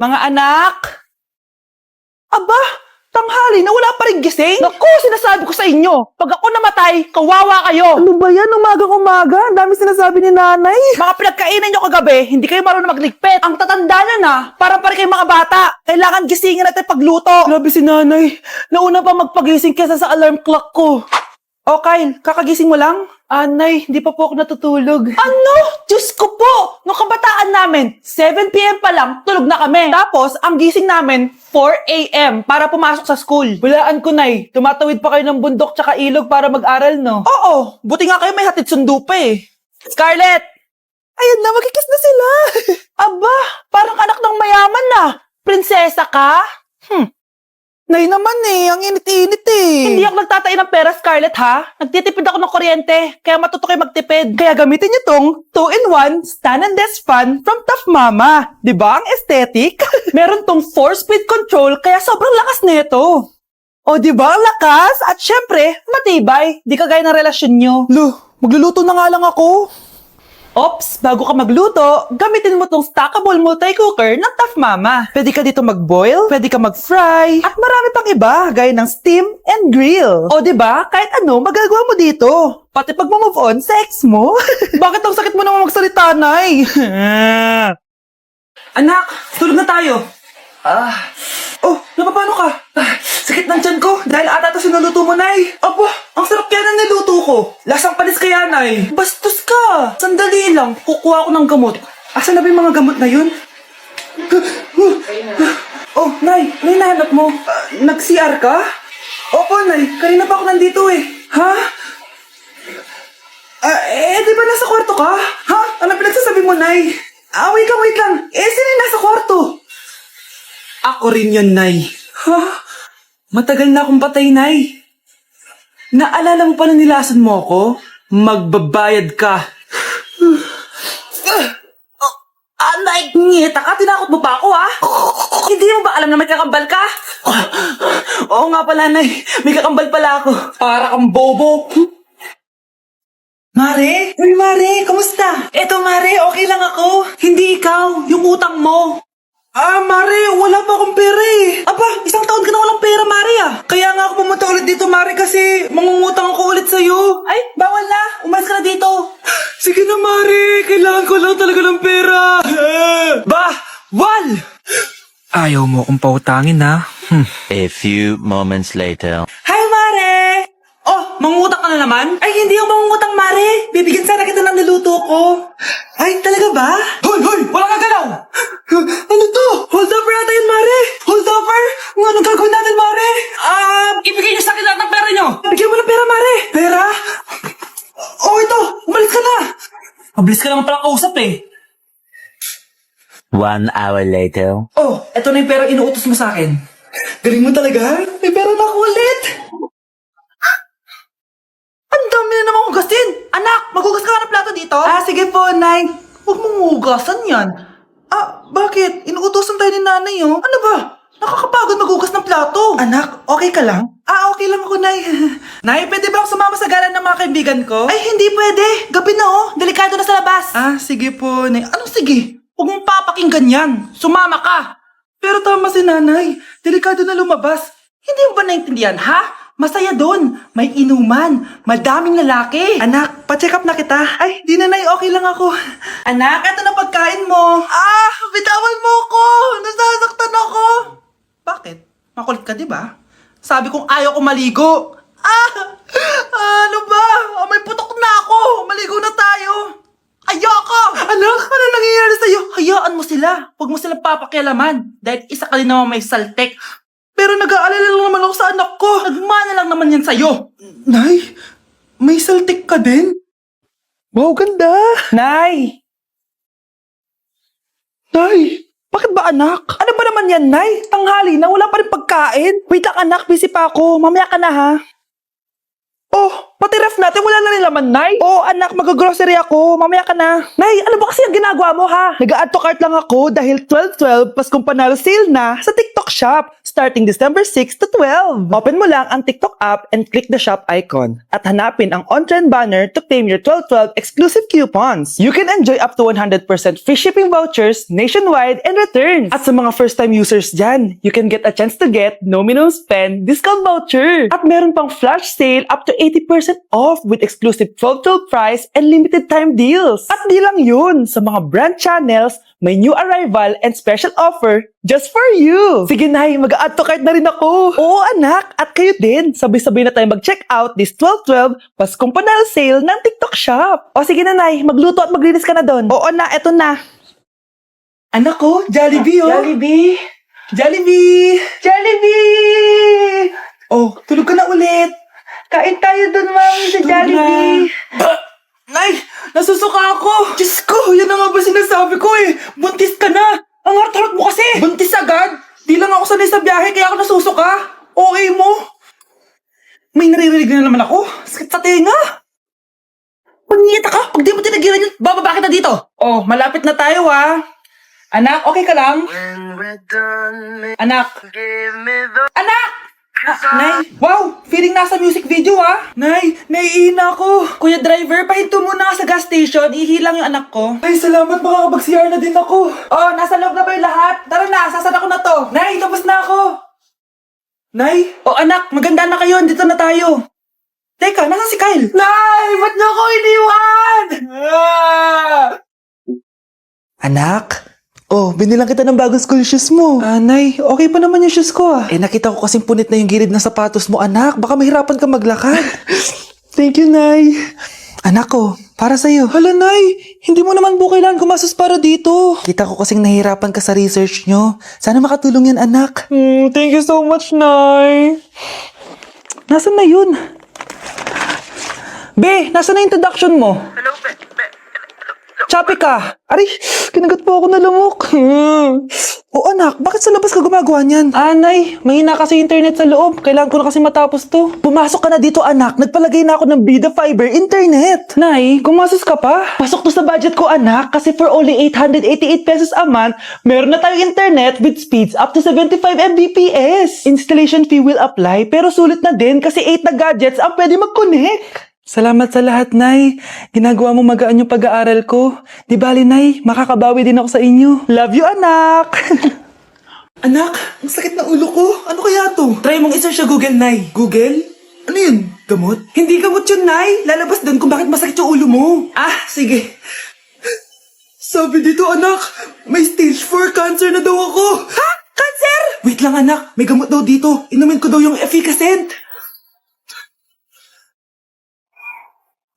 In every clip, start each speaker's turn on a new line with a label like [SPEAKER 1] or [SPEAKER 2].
[SPEAKER 1] Mga anak! Aba, tanghali na wala pa rin gising? Naku, sinasabi ko sa inyo, pag ako namatay, kawawa kayo!
[SPEAKER 2] Ano ba yan? Umagang-umaga. Ang dami sinasabi ni nanay.
[SPEAKER 1] Mga pinagkainan nyo kagabi, hindi kayo marunong magligpit. Ang tatanda nyo na, parang kayong mga bata. Kailangan gisingin natin pagluto.
[SPEAKER 2] Grabe si nanay.
[SPEAKER 1] Nauna pa magpagising kesa sa alarm clock ko. O Kyle, kakagising mo lang?
[SPEAKER 2] Nay, hindi pa po ako natutulog.
[SPEAKER 1] Ano? Diyos ko po! Nung kabataan namin, 7 p.m. pa lang, tulog na kami. Tapos, ang gising namin, 4 a.m. para pumasok sa school.
[SPEAKER 2] Walaan ko, nay. Tumatawid pa kayo ng bundok tsaka ilog para mag-aral, no?
[SPEAKER 1] Oo, buti nga kayo may hatid sundo pa eh. Scarlett!
[SPEAKER 2] Ayan na, magkikis na sila.
[SPEAKER 1] Aba, parang anak ng mayaman na. Prinsesa ka?
[SPEAKER 2] Nay naman eh, ang init-init eh.
[SPEAKER 1] Hindi ako nagtatain ng pera, Scarlett, ha? Nagtitipid ako ng kuryente, kaya matuto kayo magtipid.
[SPEAKER 2] Kaya gamitin niyo tong 2-in-1 stand and desk fan from Tough Mama. Di ba ang aesthetic?
[SPEAKER 1] Meron tong 4-speed control, kaya sobrang lakas nito.
[SPEAKER 2] O di ba ang lakas?
[SPEAKER 1] At syempre, matibay. Di kagaya ng relasyon nyo.
[SPEAKER 2] Lo, magluluto na nga lang ako.
[SPEAKER 1] Ops, bago ka magluto, gamitin mo tong stackable multi-cooker ng Tough Mama.
[SPEAKER 2] Pwede ka dito mag-boil, pwede ka mag-fry, at marami pang iba, gaya ng steam and grill.
[SPEAKER 1] O di ba kahit ano magagawa mo dito.
[SPEAKER 2] Pati pag move on sa ex mo.
[SPEAKER 1] Bakit ang sakit mo naman magsalita, Nay? Anak, tulog na tayo. Oh, napapano ka? Sakit ng tiyan ko dahil ata ito sinuluto mo, Nay. Aba, ang sarap kaya ng niluto ko. Lasang panis kaya, Nay. Bastos ka. Sandali lang, kukuha ko ng gamot. Asan na ba yung mga gamot na yun? Oh, Nay, ano yung nahanap mo? Nag-CR ka? Opo, Nay. Kanina pa ako nandito eh. Ha? Di ba nasa kwarto ka? Ha? Ano pinagsasabi mo, Nay? Wait lang. Sino yung nasa kwarto? Ako rin yun, Nay. Ha? Matagal na akong patay, Nay. Naalala mo pa na nilasan mo ako? Magbabayad ka. Nay, ngita ka? Tinakot mo pa ako, ha? Hindi mo ba alam na may kakambal ka? Oo nga pala, Nay. May kakambal pala ako. Para kang bobo. Mare? Uy, Mare, kamusta? Eto, Mare, okay lang ako. Hindi ikaw, yung utang mo. Mare, wala pa akong pera eh. Aba, isang taon ka na walang pera, Mare ah. Kaya nga ako pumunta ulit dito, Mare, kasi mangungutang ako ulit sa'yo. Ay, bawal na. Umalis ka na dito. Sige na, Mare. Kailangan ko lang talaga ng pera. Wal!
[SPEAKER 3] Ayaw mo kong pautangin ha?
[SPEAKER 4] A few moments later.
[SPEAKER 1] Hi, Mare! Oh, mangungutang ka na naman? Ay, hindi ako mangungutang, Mare. Bibigyan sana kita ng niluto ko. Ay, talaga ba? Hoy! Wala ka galaw! Ano to? Hold over yata yun, Mare. Hold over? Anong gagawin natin, Mare? Ibigay niyo sa akin lahat ng pera niyo. Bigyan mo ng pera, Mare. Pera? Oh, ito. Umalis ka na. Mabilis ka naman palang kausap eh.
[SPEAKER 4] 1 hour later.
[SPEAKER 1] Oh, eto na yung pera inuutos mo sa akin. Galing mo talaga. May pera na ako ulit. Ang dami na naman hugasin. Anak, maghugas ka nga ng plato dito. Sige po, Nay. Huwag mong hugasan yan. Bakit? Inuutosan tayo ni Nanay, oh. Ano ba? Nakakapagod maghugas ng plato. Anak, okay ka lang? Okay lang ako, Nay. Nay, pwede ba akong sumama sa gala ng mga kaibigan ko? Ay, hindi pwede. Gabi na, oh. Delikado na sa labas. Sige po, Nay. Anong sige? Huwag mong papakinggan yan. Sumama ka. Pero tama si Nanay. Delikado na lumabas. Hindi mo ba naintindihan, ha? Masaya doon. May inuman. Madaming lalaki. Anak, pa-check up na kita. Ay, di na, Nay. Okay lang ako. Anak, ito na pagkain mo. Bitawan mo ako. Nasasaktan ako. Bakit? Makulit ka, di ba? Sabi kong ayaw ko maligo. Ano ba? May putok na ako. Maligo na tayo. Ayoko! Anak, ano nangyayari sa'yo? Hayaan mo sila. Huwag mo silang papakialaman. Dahil isa ka din naman may saltek. Pero nag-aalala lang naman ako sa anak ko. Nagmana lang naman yan sa'yo. Nay, may saltik ka din?
[SPEAKER 2] Wow, ganda.
[SPEAKER 1] Nay!
[SPEAKER 2] Nay, bakit ba anak?
[SPEAKER 1] Ano ba naman yan, Nay? Tanghali na, wala pa rin pagkain.
[SPEAKER 2] Wait lang anak, busy pa ako. Mamaya ka na ha.
[SPEAKER 1] Oh, pati ref natin, wala na rin laman, Nay.
[SPEAKER 2] Oh, anak, mag-grocery ako. Mamaya ka na.
[SPEAKER 1] Nay, ano ba kasi ang ginagawa mo, ha?
[SPEAKER 2] Nag-add to cart lang ako dahil 12-12 Paskong Panalo sale na sa TikTok Shop. starting December 6 to 12. Open mo lang ang TikTok app and click the shop icon at hanapin ang on-trend banner to claim your 12/12 exclusive coupons. You can enjoy up to 100% free shipping vouchers nationwide and returns. At sa mga first-time users dyan, you can get a chance to get no minimum spend discount voucher. At meron pang flash sale up to 80% off with exclusive 12/12 price and limited time deals. At di lang yun, sa mga brand channels, may new arrival and special offer just for you. Sige Nay, mag-add to cart na rin ako. Oo anak, at kayo din. Sabay-sabay na tayo mag-check out this 12/12 Paskong Panalo Sale ng TikTok Shop. O sige na Nay, magluto at maglinis ka na doon. Oo na, eto na.
[SPEAKER 1] Anak ko, Jollibee oh.
[SPEAKER 2] Jollibee!
[SPEAKER 1] Jollibee!
[SPEAKER 2] Jollibee!
[SPEAKER 1] Oh, tulog ka na ulit.
[SPEAKER 2] Kain tayo doon, Mami, sa Jollibee.
[SPEAKER 1] Nay, nasusuka ako. Diyos ko, yan na nga ba sinasabi ko eh. Buntis ka na. Ang harot-harot mo kasi. Buntis agad. Di lang ako sanay sa biyahe kaya ako nasusuka. Okay mo. May naririnig na naman ako. Sakit sa tenga. Pangingita ka. Pag di mo tinagilan yun, bababa kita dito. Oh, malapit na tayo ah. Anak, okay ka lang? Anak. Anak! Nay, wow! Feeling nasa music video ah! Nay, naiina ako! Kuya driver, pahinto muna ka sa gas station, ihilang yung anak ko. Ay, salamat, makakapag-CR na din ako. Oh, nasa loob na ba yung lahat? Tara na, sasara ko na to. Nay, tapos na ako. Nay? Oh anak, maganda na kayo, dito na tayo. Teka, nasa si Kyle? Nay, ba't niyo ako iniwan?
[SPEAKER 2] Anak? Oh, binilang kita ng bagong school shoes mo.
[SPEAKER 1] Nay, okay pa naman yung shoes ko ah. Eh, nakita ko kasing punit na yung gilid ng sapatos mo, anak. Baka mahirapan ka maglakad.
[SPEAKER 2] Thank you, Nay.
[SPEAKER 1] Anak ko, para sa'yo. Hala, Nay, hindi mo naman po kailangan gumastos para dito. Kita ko kasing nahihirapan ka sa research nyo. Sana makatulong yan, anak.
[SPEAKER 2] Thank you so much, Nay.
[SPEAKER 1] Nasaan na yun? Be, nasaan na yung introduction mo?
[SPEAKER 5] Hello, be.
[SPEAKER 1] Chapi ka! Aray, kinagat po ako na lamok. O anak, bakit sa labas ka gumagawa niyan? Nay, mahina kasi internet sa loob. Kailangan ko na kasi matapos to. Pumasok ka na dito anak, nagpalagay na ako ng Bida Fiber Internet. Nay, gumasos ka pa? Pasok to sa budget ko anak, kasi for only 888 pesos a month, meron na tayong internet with speeds up to 75 Mbps. Installation fee will apply, pero sulit na din kasi 8 na gadgets ang pwede mag-connect. Salamat sa lahat, Nay. Ginagawa mo magaan yung pag-aaral ko. Di bali, Nay, makakabawi din ako sa inyo. Love you, anak! Anak, ang sakit na ulo ko. Ano kaya to? Try mong isearch sa Google, Nay. Google? Ano yun? Gamot? Hindi gamot yun, Nay. Lalabas doon kung bakit masakit yung ulo mo. Sige. Sabi dito, anak, may stage 4 cancer na daw ako. Ha? Cancer? Wait lang, anak. May gamot daw dito. Inumin ko daw yung efficacent.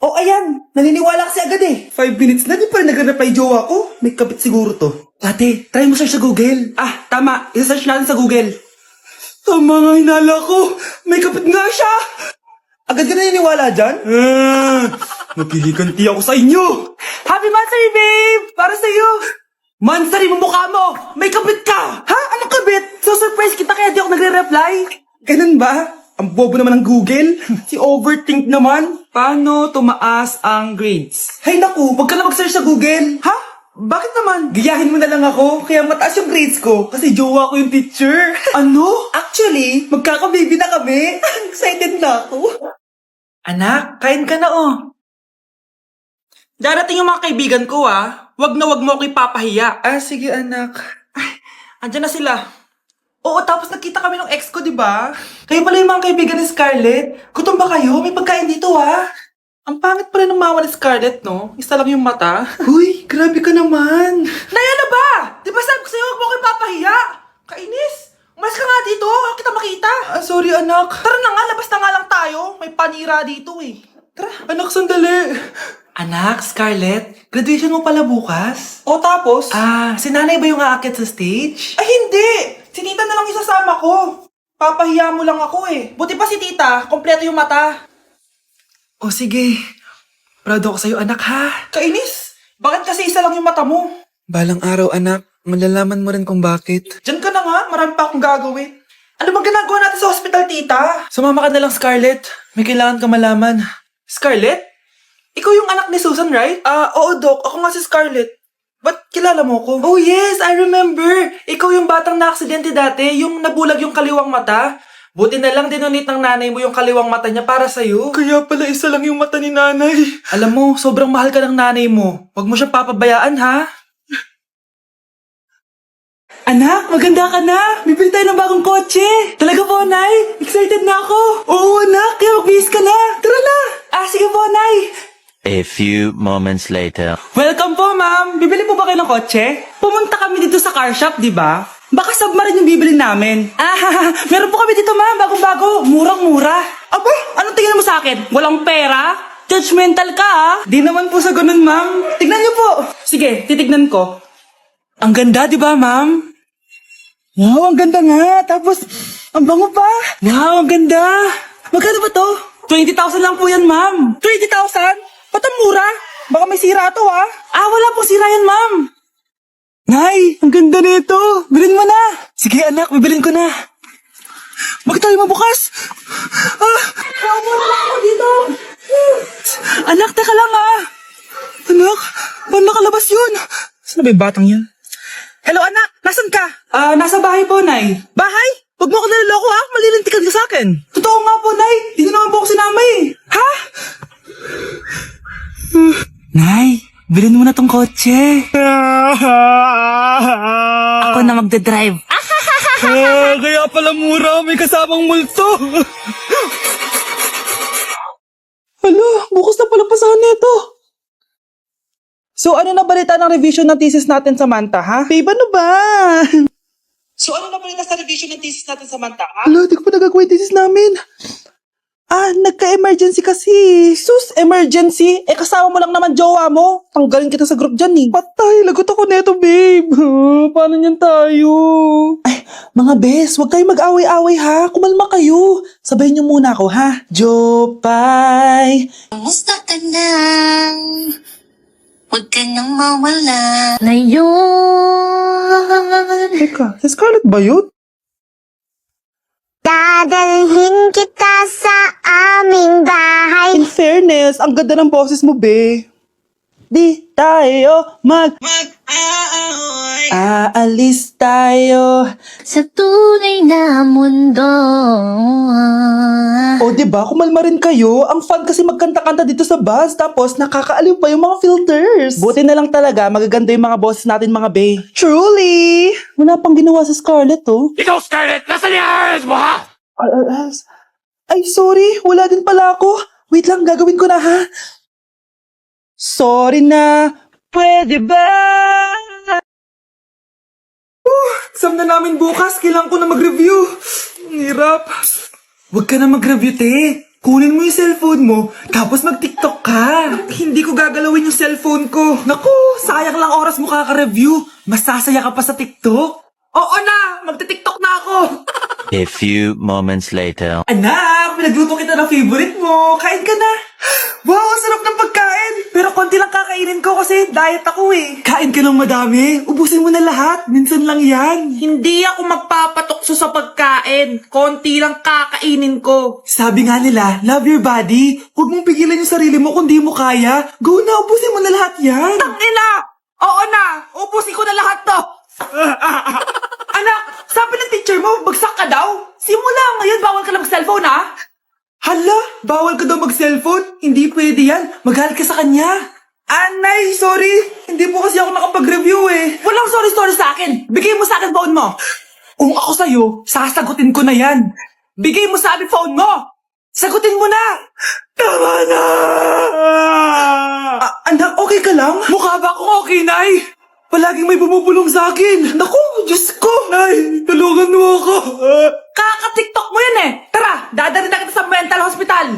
[SPEAKER 1] Oh, ayan. Naniniwala kasi agad eh. 5 minutes na, di pa rin nag-reply jowa ko. May kabit siguro to. Ate, try mo search sa Google. Tama. I-search natin sa Google. Tama nga hinala ko. May kabit nga siya. Agad ka naniniwala dyan? Magkiliganti ako sa inyo. Happy Mansari, babe! Para sa'yo. Mansari mo mukha mo. May kabit ka. Ha? Anong kabit? So surprise kita kaya di ako nagre-reply. Ganun ba? Ang bobo naman ng Google. Si overthink naman. Paano tumaas ang grades? Hay naku, wag ka na mag-search sa Google. Ha? Bakit naman? Gayahin mo na lang ako, kaya mataas yung grades ko. Kasi jowa ko yung teacher. Ano? Actually, magkakababy na kami. Excited na ako. Anak, kain ka na oh. Darating yung mga kaibigan ko Wag na wag mo ako ipapahiya. Sige anak. Andyan na sila. Oo, tapos nagkita kami ng ex ko, di ba? Kayo pala yung mga kaibigan ni Scarlett. Gutom ba kayo? May pagkain dito, Ang pangit pala ng mama ni Scarlett, no? Isa lang yung mata. Uy, grabe ka naman. Nay, ano ba? Di ba sabi ko sa'yo, huwag mo ko ipapahiya? Kainis. Umalis ka nga dito. Huwag kita makita. Sorry, anak. Tara na nga, labas na nga lang tayo. May panira dito, eh. Tara. Anak, sandali. Anak, Scarlett, graduation mo pala bukas? O tapos? Si nanay ba yung aakit sa stage? Ay, hindi! Si tita na lang isasama ko. Papahiya mo lang ako eh. Buti pa si tita, kompleto yung mata. O sige, proud ako sa'yo anak ha. Kainis, bakit kasi isa lang yung mata mo? Balang araw anak, malalaman mo rin kung bakit. Diyan ka na nga, marami pa akong gagawin. Ano bang ginagawa natin sa hospital tita? Sumama ka na lang Scarlett, may kailangan ka malaman. Scarlett? Ikaw yung anak ni Susan, right? Oo, Doc. Ako nga si Scarlett. Ba't kilala mo ko? Oh yes, I remember. Ikaw yung batang na-aksidente dati, yung nabulag yung kaliwang mata. Buti na lang dinonate ng nanay mo yung kaliwang mata niya para sa'yo. Kaya pala isa lang yung mata ni nanay. Alam mo, sobrang mahal ka ng nanay mo. Huwag mo siyang papabayaan, ha? Anak, maganda ka na. Bibili tayo ng bagong kotse. Talaga po, Nay? Excited na ako. Oo, anak. Kaya magbihis ka na. Tara na. Sige po, Nay.
[SPEAKER 4] A few moments later.
[SPEAKER 1] Welcome po, ma'am. Bibili po ba kayo ng kotse? Pumunta kami dito sa car shop, di ba? Baka submarine yung bibili namin. Meron po kami dito, ma'am. Bagong-bago. Murang-mura. Aba, anong tingin mo sa akin? Walang pera? Judgmental ka, ah. Di naman po sa ganun, ma'am. Tignan niyo po. Sige, titignan ko. Ang ganda, di ba, ma'am? Wow, ang ganda nga. Tapos, ang bango pa. Wow, ang ganda. Magkano ba to? 20,000 lang po yan, ma'am. 20,000? Ba't ang mura? Baka may sira to, ha? Wala pong sira yan, ma'am. Nay, ang ganda nito. Bilhin mo na. Sige, anak, bibilin ko na. Bakit tayo mabukas? Kaupo na lang ako dito. Anak, teka lang, ha? Anak, paano nakalabas yun? Saan ba yung batang yun? Hello, anak. Nasaan ka? Nasa bahay po, Nay. Bahay? Huwag mo ako naliloko, ha? Malilintikan ka sa akin. Totoo nga po, Nay. Hindi naman po ako sinamay. Ha? Nay, bilhin mo na tong kotse. Ako na magdadrive. Kaya pala mura. May kasamang multo. Hala, bukas na pala pasahan nito. So, ano na balita ng revision ng thesis natin, Samantha, ha? Babe, ano ba? So, ano na balita sa revision ng thesis natin, Samantha, ha? Hala, di ko pa nagagawa yung thesis namin. Nagka-emergency kasi. Sus, emergency? Kasama mo lang naman jowa mo. Tanggalin kita sa group dyan, eh. Patay, lagot ako neto, babe. Paano niyan tayo? Ay, mga bes, huwag kayo mag-away-away, ha? Kumalma kayo. Sabayin niyo muna ako, ha? Jopay.
[SPEAKER 5] Kumusta ka na? Huwag ka nang mawala ngayon.
[SPEAKER 1] Teka, si Scarlett ba yun?
[SPEAKER 5] Dadalhin kita sa aming bahay.
[SPEAKER 1] In fairness, ang ganda ng boses mo, be. Di tayo
[SPEAKER 5] Mag-aaway
[SPEAKER 1] aalis tayo.
[SPEAKER 5] sa tunay na mundo.
[SPEAKER 1] O, diba? Kumalma rin kayo. Ang fun kasi magkanta-kanta dito sa bus. Tapos, nakakaaliw pa yung mga filters. Buti na lang talaga, magaganda yung mga boses natin, mga be. Truly! Wala pang ginawa sa Scarlett, oh.
[SPEAKER 3] Ikaw, Scarlett! Nasaan yung ayos mo, ha?
[SPEAKER 1] Ay, sorry. Wala din pala ako. Wait lang, gagawin ko na, ha? Sorry na. Pwede ba? Exam na namin bukas. Kailangan ko na mag-review. Ang hirap. Huwag ka na mag-review, te. Kunin mo yung cellphone mo, tapos mag-TikTok ka. Hindi ko gagalawin yung cellphone ko. Naku, sayang lang oras mo kaka-review. Masasaya ka pa sa TikTok. Oo na, magti-TikTok na ako.
[SPEAKER 4] A few moments later.
[SPEAKER 1] Anak, pinagluto kita ng favorite mo. Kain ka na. Wow, ang sarap ng pagkain. Pero konti lang kakainin ko kasi diet ako eh. Kain ka ng madami. Ubusin mo na lahat. Minsan lang yan. Hindi ako magpapatukso sa pagkain. Konti lang kakainin ko. Sabi nga nila, love your body. Huwag mong pigilan yung sarili mo kung di mo kaya. Go na, ubusin mo na lahat yan. Tangina! Oo na, ubusin ko na lahat to. Anak, sabi ng teacher mo, bagsak ka daw. Simula ngayon, bawal ka na mag-cellphone, ha? Hala, bawal ka daw mag-cellphone? Hindi pwede yan. Magalit ka sa kanya. Anay, sorry. Hindi po kasi ako nakapag-review eh. Walang sorry sa akin. Bigay mo sa akin phone mo. Kung ako sa'yo, sasagutin ko na yan. Bigay mo sa akin phone mo. Sagutin mo na. Tama na. Anak, okay ka lang? Mukha ba akong okay, Nay? Palaging may bumubulong sa akin. Naku, Diyos ko. Nay, tulungan mo ako. Kaka-TikTok mo yan eh. Tara, dadalhin na kita sa mental hospital.